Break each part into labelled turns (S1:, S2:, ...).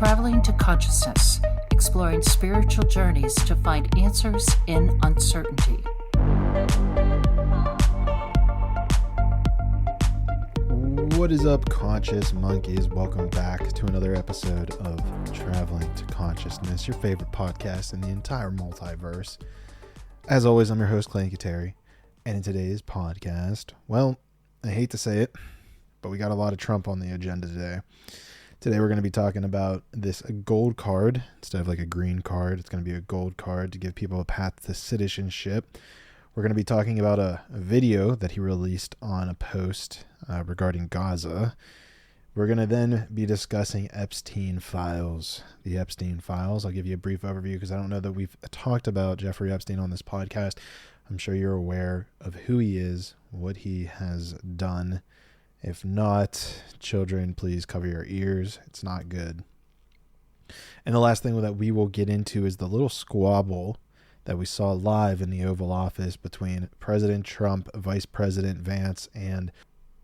S1: Traveling to Consciousness, exploring spiritual journeys to find answers in uncertainty.
S2: What is up, conscious monkeys? Welcome back to another episode of Traveling to Consciousness, your favorite podcast in the entire multiverse. As always, I'm your host, Clayton Cuteri, and in today's podcast, well, I hate to say it, but we got a lot of Trump on the agenda today. Today we're going to be talking about this gold card. Instead of like a green card, it's going to be a gold card to give people a path to citizenship. We're going to be talking about a video that he released on a post regarding Gaza. We're going to then be discussing Epstein files. The Epstein files. I'll give you a brief overview because I don't know that we've talked about Jeffrey Epstein on this podcast. I'm sure you're aware of who he is, what he has done. If not, children, please cover your ears. It's not good. And the last thing that we will get into is the little squabble that we saw live in the Oval Office between President Trump, Vice President Vance, and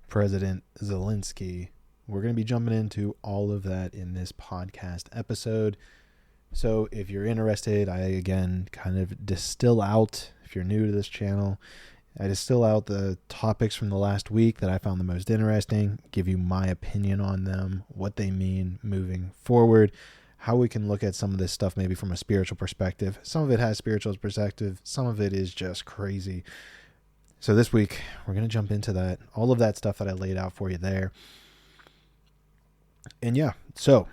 S2: President Zelensky. We're going to be jumping into all of that in this podcast episode. So if you're interested, I again kind of distill out, if you're new to this channel, I distill out the topics from the last week that I found the most interesting, give you my opinion on them, what they mean moving forward, how we can look at some of this stuff maybe from a spiritual perspective. Some of it has spiritual perspective. Some of it is just crazy. So this week, we're going to jump into that, all of that stuff that I laid out for you there. And yeah, so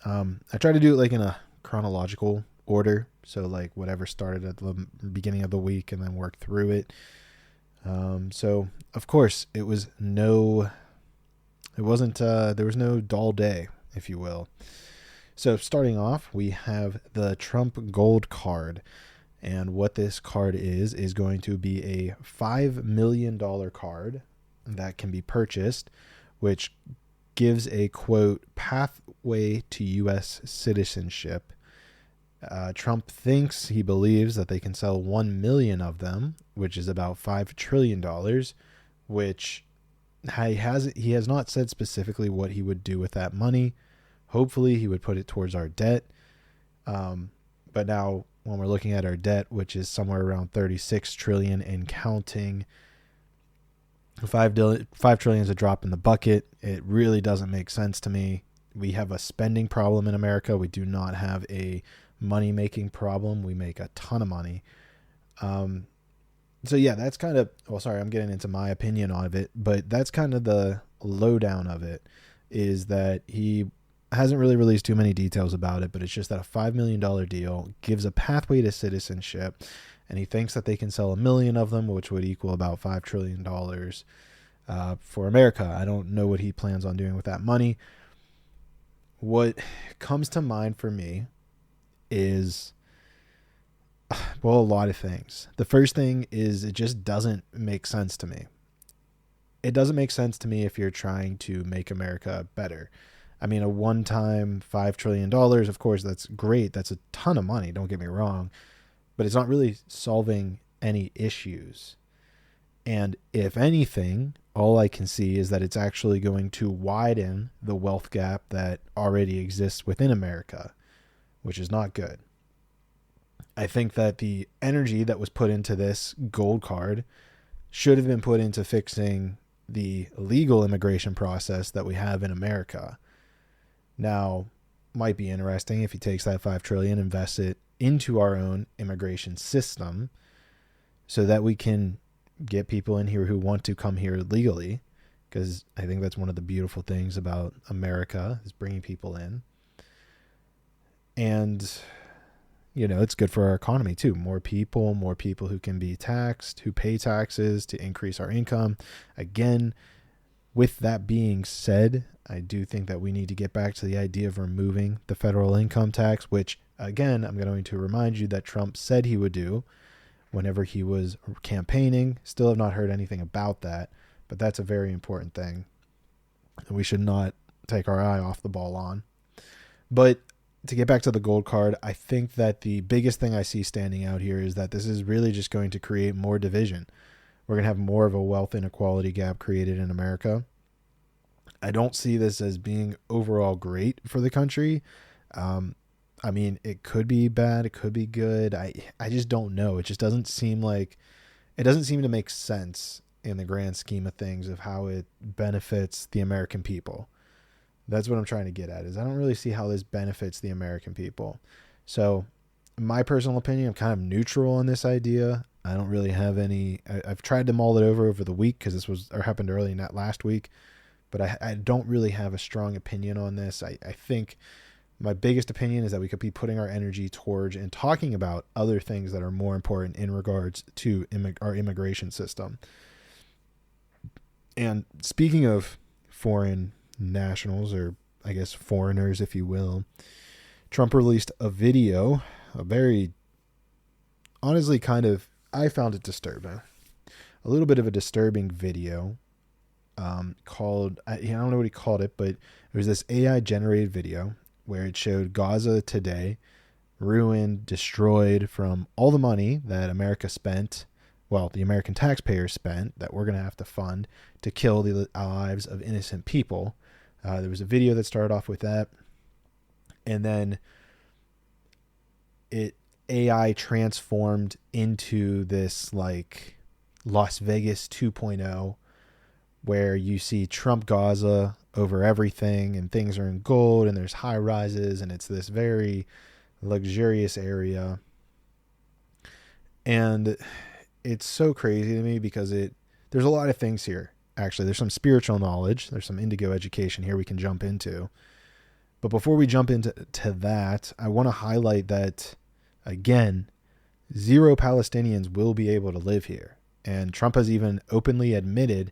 S2: I try to do it like in a chronological order. So like whatever started at the beginning of the week and then work through it. So of course there was no dull day, if you will. So starting off, we have the Trump gold card, and what this card is going to be a $5 million card that can be purchased, which gives a quote pathway to U.S. citizenship. Trump he believes that they can sell 1 million of them, which is about $5 trillion, which he has not said specifically what he would do with that money. Hopefully he would put it towards our debt. But now when we're looking at our debt, which is somewhere around 36 trillion and counting, 5 trillion is a drop in the bucket. It really doesn't make sense to me. We have a spending problem in America. We do not have a money-making problem. We make a ton of money. So yeah, that's kind of, I'm getting into my opinion of it, but that's kind of the lowdown of it, is that he hasn't really released too many details about it, but it's just that a $5 million deal gives a pathway to citizenship, and he thinks that they can sell 1 million of them, which would equal about $5 trillion for America. I don't know what he plans on doing with that money. What comes to mind for me is, well, a lot of things. The first thing is it just doesn't make sense to me. It doesn't make sense to me if you're trying to make America better. I mean, a one-time $5 trillion, of course, that's great. That's a ton of money, don't get me wrong. But it's not really solving any issues. And if anything, all I can see is that it's actually going to widen the wealth gap that already exists within America, which is not good. I think that the energy that was put into this gold card should have been put into fixing the legal immigration process that we have in America. Now, might be interesting if he takes that $5 trillion, invests it into our own immigration system so that we can get people in here who want to come here legally, because I think that's one of the beautiful things about America is bringing people in. And, you know, it's good for our economy too. More people who can be taxed, who pay taxes to increase our income. Again, with that being said, I do think that we need to get back to the idea of removing the federal income tax, which, again, I'm going to remind you that Trump said he would do whenever he was campaigning. Still have not heard anything about that, but that's a very important thing. And we should not take our eye off the ball on. But to get back to the gold card, I think that the biggest thing I see standing out here is that this is really just going to create more division. We're going to have more of a wealth inequality gap created in America. I don't see this as being overall great for the country. I mean, it could be bad, it could be good. I just don't know. It just doesn't seem to make sense in the grand scheme of things of how it benefits the American people. That's what I'm trying to get at, is I don't really see how this benefits the American people. So in my personal opinion, I'm kind of neutral on this idea. I don't really have any, I've tried to mull it over the week because this happened early in that last week, but I don't really have a strong opinion on this. I think my biggest opinion is that we could be putting our energy towards and talking about other things that are more important in regards to our immigration system. And speaking of foreign nationals, or I guess foreigners, if you will, Trump released a video, a very, honestly, I found it disturbing. A little bit of a disturbing video called, I don't know what he called it, but it was this AI generated video where it showed Gaza today, ruined, destroyed from all the money that America spent, well, the American taxpayers spent, that we're going to have to fund to kill the lives of innocent people. There was a video that started off with that. And then AI transformed into this like Las Vegas 2.0, where you see Trump Gaza over everything and things are in gold and there's high rises and it's this very luxurious area. And it's so crazy to me because there's a lot of things here. Actually, there's some spiritual knowledge. There's some indigo education here we can jump into. But before we jump into that, I want to highlight that, again, 0 Palestinians will be able to live here. And Trump has even openly admitted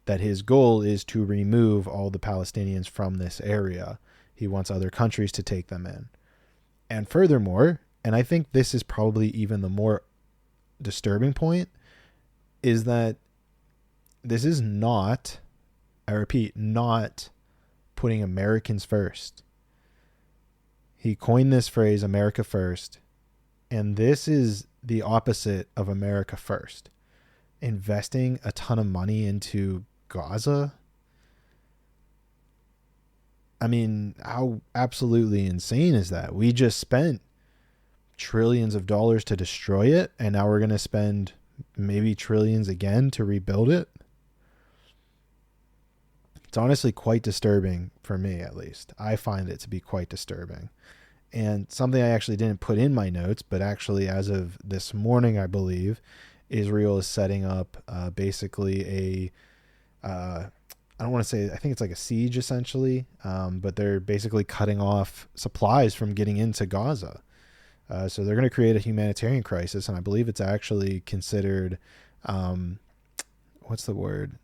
S2: that his goal is to remove all the Palestinians from this area. He wants other countries to take them in. And furthermore, and I think this is probably even the more disturbing point, is that this is not, I repeat, not putting Americans first. He coined this phrase, America first, and this is the opposite of America first. Investing a ton of money into Gaza? I mean, how absolutely insane is that? We just spent trillions of dollars to destroy it, and now we're going to spend maybe trillions again to rebuild it. It's honestly quite disturbing for me, at least. I find it to be quite disturbing. And something I actually didn't put in my notes, but actually as of this morning, I believe, Israel is setting up basically I don't want to say, I think it's like a siege essentially, but they're basically cutting off supplies from getting into Gaza. So they're going to create a humanitarian crisis, and I believe it's actually considered, what's the word?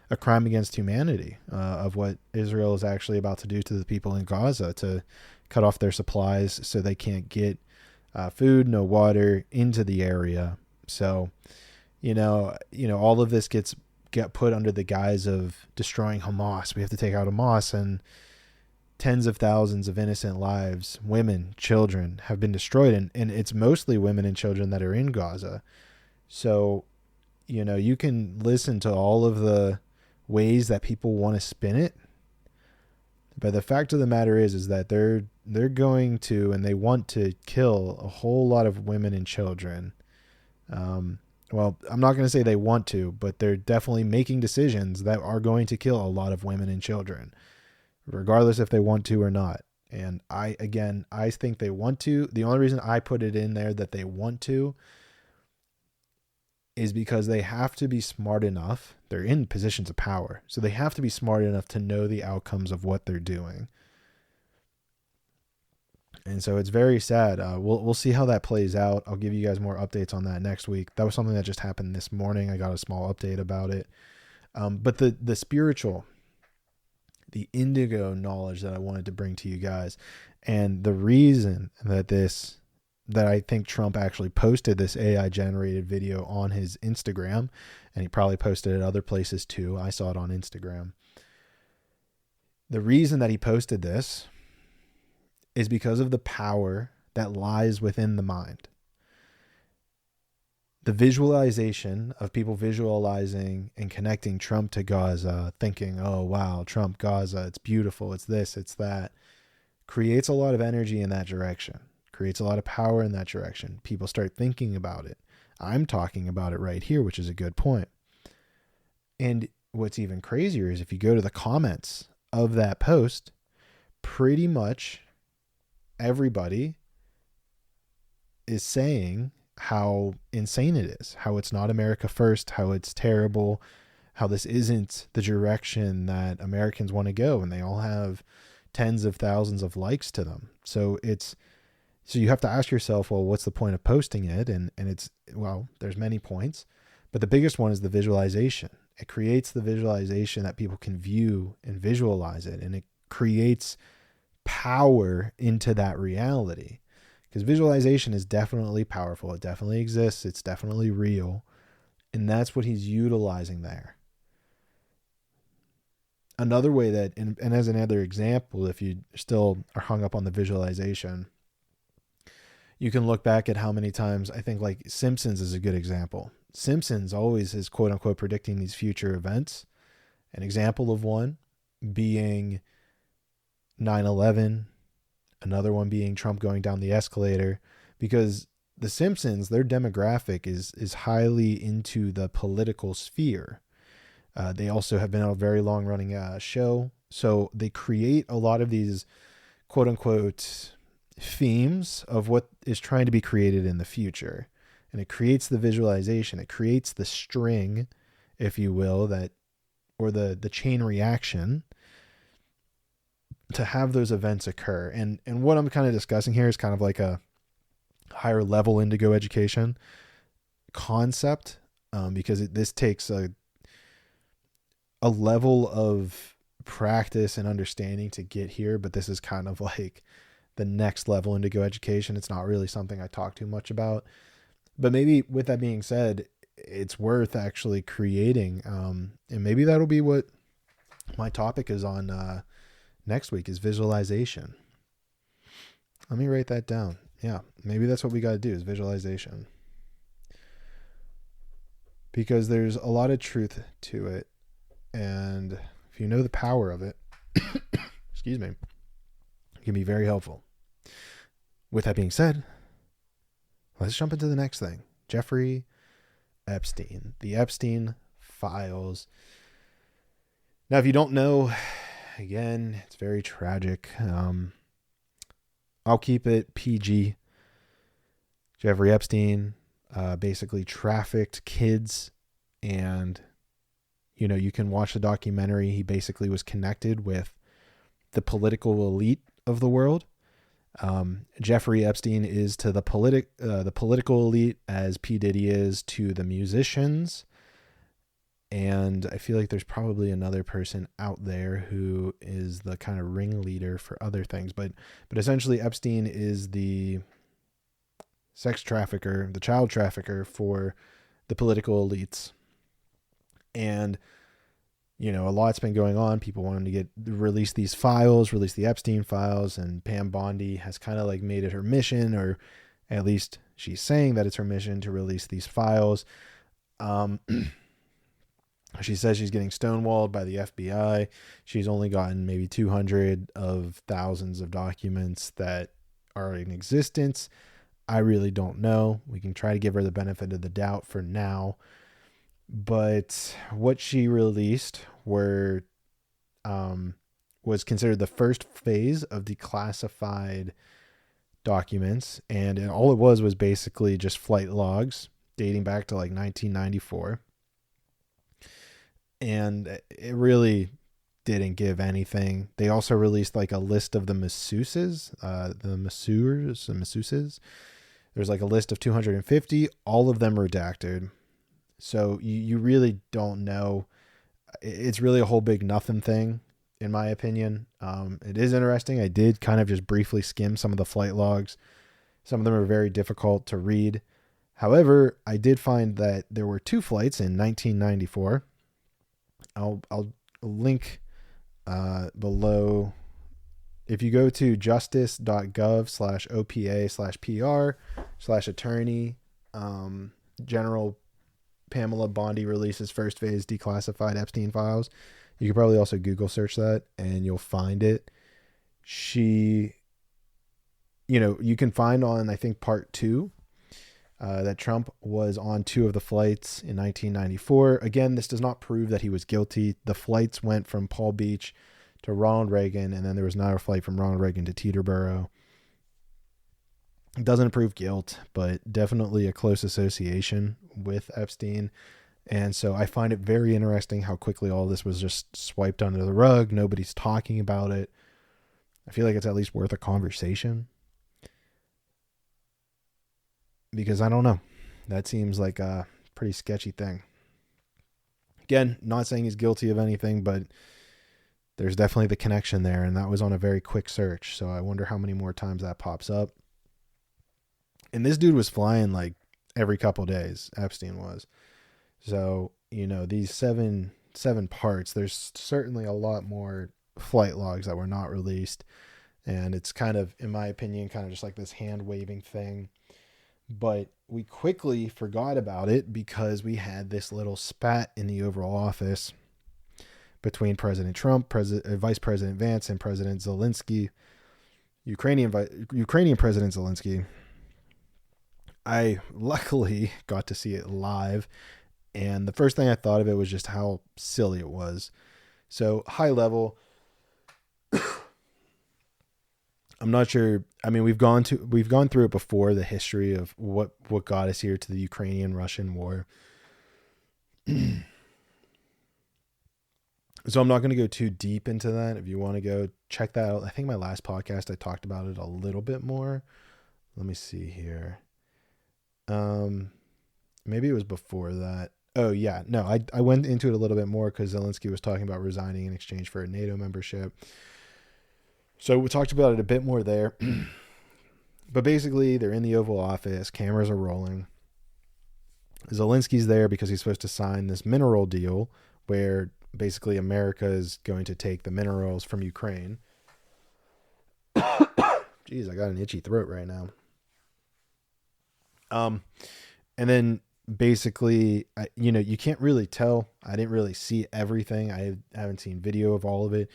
S2: A crime against humanity of what Israel is actually about to do to the people in Gaza, to cut off their supplies so they can't get food, no water into the area. So, you know, all of this get put under the guise of destroying Hamas. We have to take out Hamas, and tens of thousands of innocent lives, women, children, have been destroyed, and it's mostly women and children that are in Gaza. So, you can listen to all of the ways that people want to spin it, but the fact of the matter is that they're going to, and they want to, kill a whole lot of women and children. Well, I'm not going to say they want to, but they're definitely making decisions that are going to kill a lot of women and children, regardless if they want to or not. And I think they want to. The only reason I put it in there that they want to is because they have to be smart enough. They're in positions of power, so they have to be smart enough to know the outcomes of what they're doing. And so it's very sad. We'll see how that plays out. I'll give you guys more updates on that next week. That was something that just happened this morning. I got a small update about it. But the spiritual, the indigo knowledge that I wanted to bring to you guys, and the reason that I think Trump actually posted this AI generated video on his Instagram, and he probably posted it other places too. I saw it on Instagram. The reason that he posted this is because of the power that lies within the mind. the visualization of people visualizing and connecting Trump to Gaza, thinking, oh, wow, Trump, Gaza, it's beautiful, it's this, it's that, creates a lot of energy in that direction, creates a lot of power in that direction. People start thinking about it. I'm talking about it right here, which is a good point. And what's even crazier is if you go to the comments of that post, pretty much everybody is saying how insane it is, how it's not America first, how it's terrible, how this isn't the direction that Americans want to go. And they all have tens of thousands of likes to them. So you have to ask yourself, well, what's the point of posting it? And there's many points, but the biggest one is the visualization. It creates the visualization that people can view and visualize it. And it creates power into that reality. Because visualization is definitely powerful. It definitely exists. It's definitely real. And that's what he's utilizing there. Another way that, and as another example, if you still are hung up on the visualization, you can look back at how many times, I think like Simpsons is a good example. Simpsons always is quote unquote predicting these future events. An example of one being 9/11. Another one being Trump going down the escalator, because the Simpsons, their demographic is highly into the political sphere. They also have been a very long running show. So they create a lot of these quote unquote themes of what is trying to be created in the future. And it creates the visualization. It creates the string, if you will, or the chain reaction to have those events occur. And what I'm kind of discussing here is kind of like a higher level indigo education concept, because this takes a level of practice and understanding to get here. But this is kind of like the next level indigo education. It's not really something I talk too much about, but maybe with that being said, it's worth actually creating. And maybe that'll be what my topic is on, next week, is visualization. Let me write that down. Yeah, maybe that's what we got to do, is visualization. Because there's a lot of truth to it. And if you know the power of it, excuse me, it can be very helpful. With that being said, let's jump into the next thing. Jeffrey Epstein, the Epstein files. Now, if you don't know, again, it's very tragic. I'll keep it PG. Jeffrey Epstein basically trafficked kids, and you can watch the documentary. He basically was connected with the political elite of the world. Jeffrey Epstein is to the political elite as P. Diddy is to the musicians. And I feel like there's probably another person out there who is the kind of ringleader for other things. But essentially Epstein is the sex trafficker, the child trafficker for the political elites. And, a lot's been going on. People want him to release these files, release the Epstein files. And Pam Bondi has kind of like made it her mission, or at least she's saying that it's her mission to release these files. She says she's getting stonewalled by the FBI. She's only gotten maybe 200 of thousands of documents that are in existence. I really don't know. We can try to give her the benefit of the doubt for now. But what she released was considered the first phase of declassified documents. And all it was basically just flight logs dating back to like 1994. And it really didn't give anything. They also released like a list of the masseuses. There's like a list of 250, all of them redacted. So you really don't know. It's really a whole big nothing thing, in my opinion. It is interesting. I did kind of just briefly skim some of the flight logs. Some of them are very difficult to read. However, I did find that there were 2 flights in 1994. I'll link below. If you go to justice.gov/OPA/PR/attorney, General Pamela Bondi releases first phase declassified Epstein files. You could probably also Google search that and you'll find it. She, you can find on, I think, part 2, that Trump was on 2 of the flights in 1994. Again, this does not prove that he was guilty. The flights went from Palm Beach to Ronald Reagan, and then there was another flight from Ronald Reagan to Teterboro. It doesn't prove guilt, but definitely a close association with Epstein. And so I find it very interesting how quickly all this was just swiped under the rug. Nobody's talking about it. I feel like it's at least worth a conversation. Because I don't know. That seems like a pretty sketchy thing. Again, not saying he's guilty of anything, but there's definitely the connection there. And that was on a very quick search. So I wonder how many more times that pops up. And this dude was flying like every couple days. Epstein was. So, these seven parts, there's certainly a lot more flight logs that were not released. And it's kind of, in my opinion, kind of just like this hand waving thing. But we quickly forgot about it because we had this little spat in the Oval Office between President Trump, Vice President Vance, and President Zelensky, Ukrainian President Zelensky. I luckily got to see it live, and the first thing I thought of it was just how silly it was. So high level, I'm not sure. I mean, we've gone through it before, the history of what got us here to the Ukrainian-Russian war. So I'm not going to go too deep into that. If you want to go check that out, I think my last podcast I talked about it a little bit more. Let me see here. Maybe it was before that. Oh yeah, no, I went into it a little bit more because Zelensky was talking about resigning in exchange for a NATO membership. So we talked about it a bit more there. But basically, they're in the Oval Office. Cameras are rolling. Zelensky's there because he's supposed to sign this mineral deal where basically America is going to take the minerals from Ukraine. Jeez, I got an itchy throat right now. And then basically, you can't really tell. I didn't really see everything. I haven't seen video of all of it.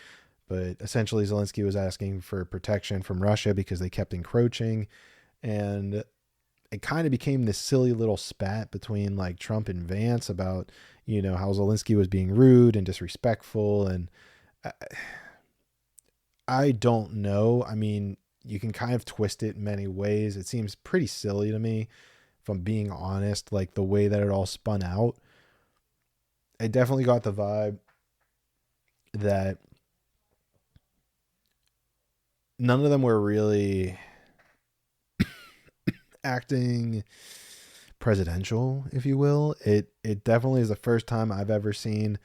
S2: But essentially, Zelensky was asking for protection from Russia because they kept encroaching. And it kind of became this silly little spat between like Trump and Vance about, how Zelensky was being rude and disrespectful. And I don't know. I mean, you can kind of twist it in many ways. It seems pretty silly to me, if I'm being honest, like the way that it all spun out. I definitely got the vibe that none of them were really acting presidential, if you will. It definitely is the first time I've ever seen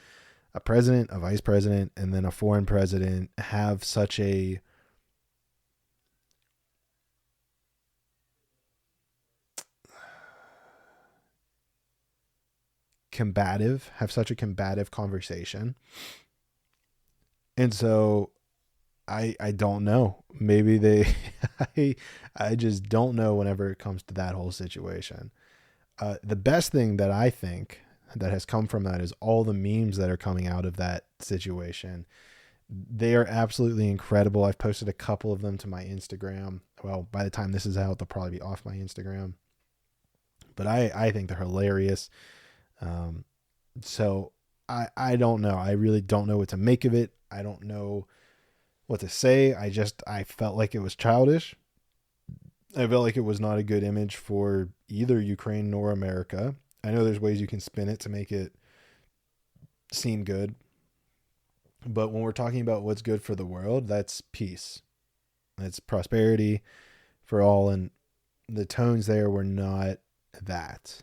S2: a president, a vice president, and then a foreign president have such a combative conversation. And so I don't know. Maybe they I just don't know whenever it comes to that whole situation. The best thing that I think that has come from that is all the memes that are coming out of that situation. They are absolutely incredible. I've posted a couple of them to my Instagram. Well, by the time this is out, they'll probably be off my Instagram. But I think they're hilarious. So I don't know. I really don't know what to make of it. I don't know what to say. I felt like it was childish. I felt like it was not a good image for either Ukraine nor America. I know there's ways you can spin it to make it seem good. But when we're talking about what's good for the world, that's peace. That's prosperity for all. And the tones there were not that.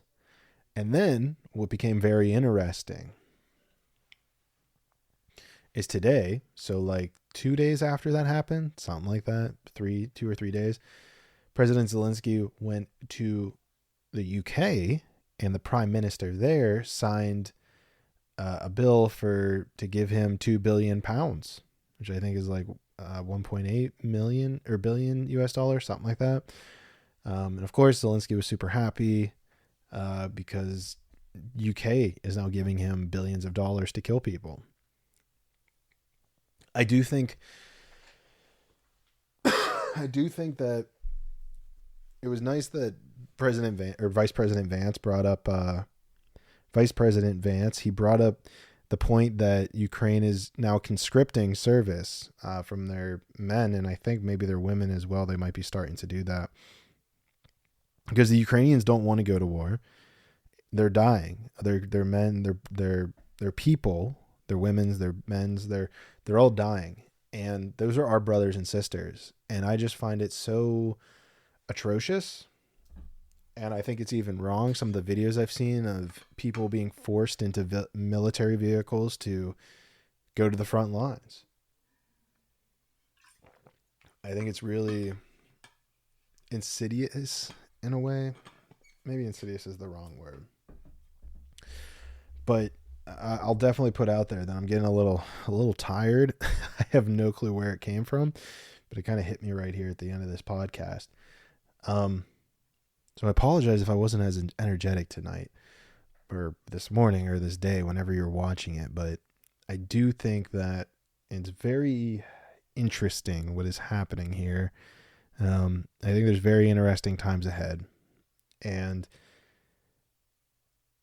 S2: And then what became very interesting is today, so like 2 days after that happened, something like that, 2 or 3 days, President Zelensky went to the UK, and the prime minister there signed a bill to give him £2 billion, which I think is like 1.8 million or billion US dollars, something like that. And of course, Zelensky was super happy. because UK is now giving him billions of dollars to kill people. I do think that it was nice that Vice President Vance brought up he brought up the point that Ukraine is now conscripting service from their men, and I think maybe their women as well. They might be starting to do that because the Ukrainians don't want to go to war. They're dying. Their men, their people, their women's, their men's, they're all dying. And those are our brothers and sisters. And I just find it so atrocious. And I think it's even wrong. Some of the videos I've seen of people being forced into military vehicles to go to the front lines. I think it's really insidious in a way. Maybe insidious is the wrong word. But I'll definitely put out there that I'm getting a little tired. I have no clue where it came from, but it kind of hit me right here at the end of this podcast. So I apologize if I wasn't as energetic tonight or this morning or this day, whenever you're watching it, but I do think that it's very interesting what is happening here. I think there's very interesting times ahead. And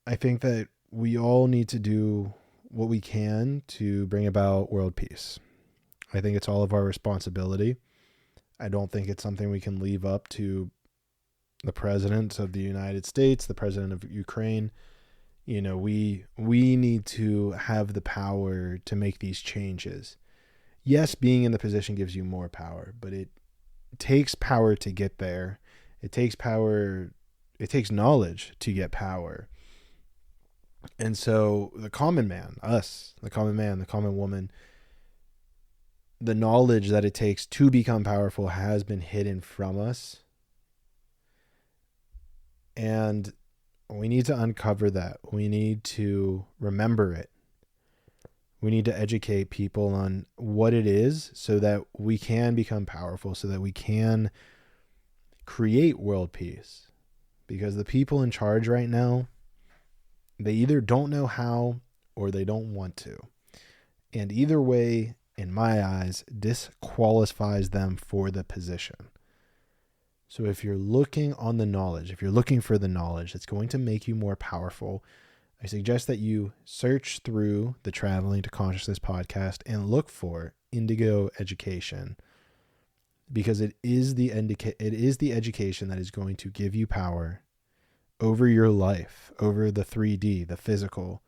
S2: I think that we all need to do what we can to bring about world peace. I think it's all of our responsibility. I don't think it's something we can leave up to the president of the United States, the president of Ukraine. You know, we need to have the power to make these changes. Yes, being in the position gives you more power, but it takes power to get there. It takes knowledge to get power. And so the common man, us, the common woman, the knowledge that it takes to become powerful has been hidden from us. And we need to uncover that. We need to remember it. We need to educate people on what it is so that we can become powerful, so that we can create world peace. Because the people in charge right now, they either don't know how or they don't want to. And either way, in my eyes, disqualifies them for the position. So if you're looking on the knowledge, if you're looking for the knowledge that's going to make you more powerful, I suggest that you search through the Traveling to Consciousness podcast and look for Indigo Education, because it is the education that is going to give you power over your life, over the 3D, the physical.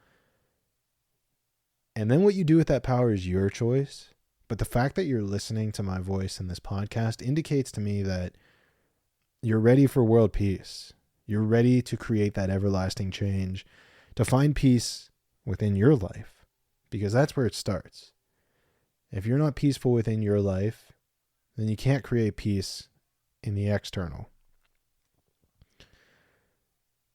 S2: And then what you do with that power is your choice. But the fact that you're listening to my voice in this podcast indicates to me that you're ready for world peace. You're ready to create that everlasting change, to find peace within your life, because that's where it starts. If you're not peaceful within your life, then you can't create peace in the external.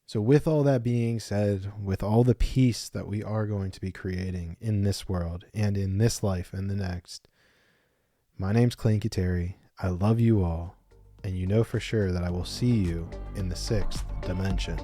S2: So with all that being said, with all the peace that we are going to be creating in this world and in this life and the next, my name's Clayton Cuteri. I love you all, and you know for sure that I will see you in the 6th dimension.